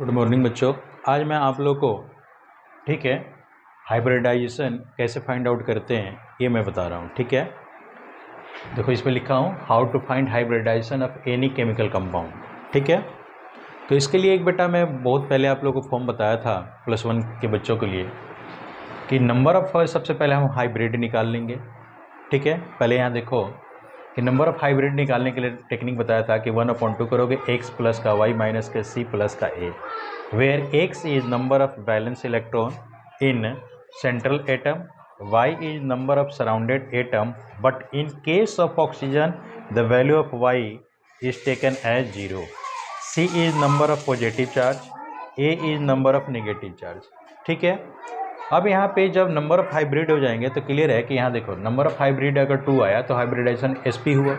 Good morning बच्चों। आज मैं आप लोग को ठीक है हाइब्रिडाइजेशन कैसे फाइंड आउट करते हैं ये मैं बता रहा हूँ। ठीक है, देखो इसमें लिखा हूँ how to find hybridisation of any chemical compound. ठीक है, तो इसके लिए एक बेटा मैं बहुत पहले आप लोगों को फॉर्म बताया था +1 के बच्चों के लिए कि नंबर ऑफ सबसे पहले हम हाइब्रिड निकाल लेंगे। ठीक है, पहले यहाँ देखो कि नंबर ऑफ हाइब्रिड निकालने के लिए टेक्निक बताया था कि 1/2 करोगे x प्लस का y माइनस का c प्लस का a, where x is number of valence electron in central atom, y is number of surrounded atom, but in case of oxygen the value of y is taken as 0, c is number of positive charge, a is number of negative charge. ठीक है, अब यहाँ पे जब number of hybrid हो जाएंगे तो clear है कि यहाँ देखो नंबर ऑफ हाइब्रिड अगर 2 आया तो हाइब्रिडाइजेशन sp हुआ,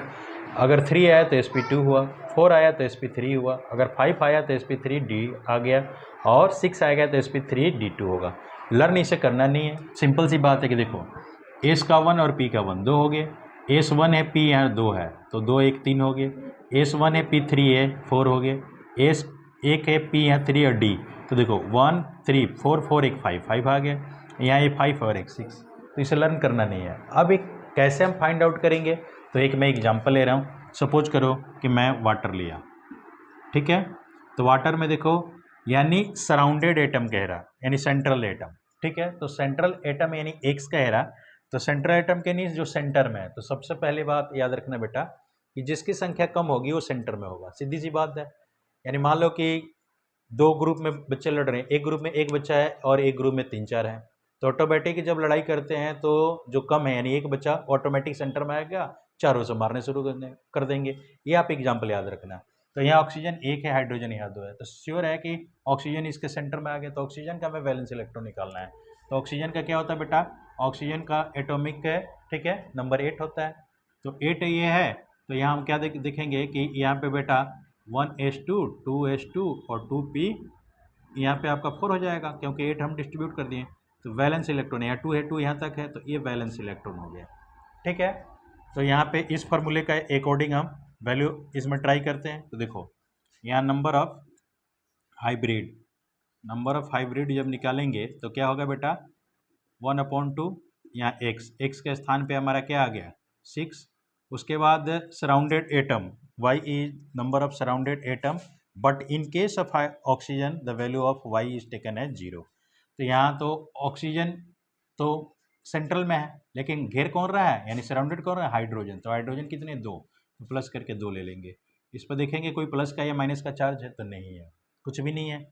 अगर 3 आया तो sp2 हुआ, 4 आया तो sp3 हुआ, अगर 5 आया तो sp3d आ गया और 6 आएगा तो sp3d2 होगा। लर्न इसे करना नहीं है, सिंपल सी बात है कि देखो s का 1 और p का 1 2 हो गए, s1 है p यहाँ 2 है तो 2 1 3 हो गए, s1 है p 3 है 4 हो गए, s एक है p यहाँ 3 और d, तो देखो 1 3 4 4 एक 5 5 आ गया, यहाँ ये 5 और एक 6, तो इसे लर्न करना नहीं है। अब एक कैसे हम फाइंड आउट करेंगे, तो एक मैं एग्जांपल ले रहा हूँ। सपोज करो कि मैं वाटर लिया, ठीक है, तो वाटर में देखो यानी सराउंडेड एटम कह रहा यानी सेंट्रल एटम। ठीक है, तो सेंट्रल एटम यानी एक्स कह रहा, तो सेंट्रल एटम के नहीं जो सेंटर में है, तो सबसे पहली बात याद रखना बेटा कि जिसकी संख्या कम होगी वो सेंटर में होगा, सीधी सी बात है। यानी मान लो कि 2 ग्रुप में बच्चे लड़ रहे हैं, एक ग्रुप में एक बच्चा है और एक ग्रुप में 3-4 हैं, तो ऑटोमेटिक जब लड़ाई करते हैं तो जो कम है यानी एक बच्चा ऑटोमेटिक सेंटर में आएगा, चारों से मारने शुरू कर देंगे। ये आप एग्जाम्पल याद रखना। तो यहाँ ऑक्सीजन 1 है, हाइड्रोजन यहाँ 2 है, तो श्योर है कि ऑक्सीजन इसके सेंटर में आ गया, तो ऑक्सीजन का हमें वैलेंस इलेक्ट्रॉन निकालना है। तो ऑक्सीजन का क्या होता है बेटा, ऑक्सीजन का एटॉमिक है, ठीक है, नंबर 8 होता है, तो 8 ये है, तो यहाँ हम क्या देखेंगे कि यहाँ पे बेटा 1s2 2s2 और 2p, यहाँ पे आपका 4 हो जाएगा क्योंकि 8 हम डिस्ट्रीब्यूट कर दिए, तो वैलेंस इलेक्ट्रॉन यहाँ 2 है, 2 यहाँ तक है, तो ये वैलेंस इलेक्ट्रॉन हो गया। ठीक है, तो यहाँ पे इस फार्मूले का अकॉर्डिंग हम वैल्यू इसमें ट्राई करते हैं। तो देखो यहाँ नंबर ऑफ हाइब्रिड जब निकालेंगे तो क्या होगा बेटा 1/2, यहाँ एक्स के स्थान पे हमारा क्या आ गया 6, उसके बाद surrounded atom y is number of surrounded atom, but in case of oxygen the value of y is taken as 0। तो यहाँ तो ऑक्सीजन तो सेंट्रल में है लेकिन घेर कौन रहा है यानी सराउंडेड कौन रहा है, हाइड्रोजन, तो हाइड्रोजन कितने 2, तो प्लस करके 2 ले लेंगे। इस पर देखेंगे कोई प्लस का या माइनस का चार्ज है तो नहीं है, कुछ भी नहीं है,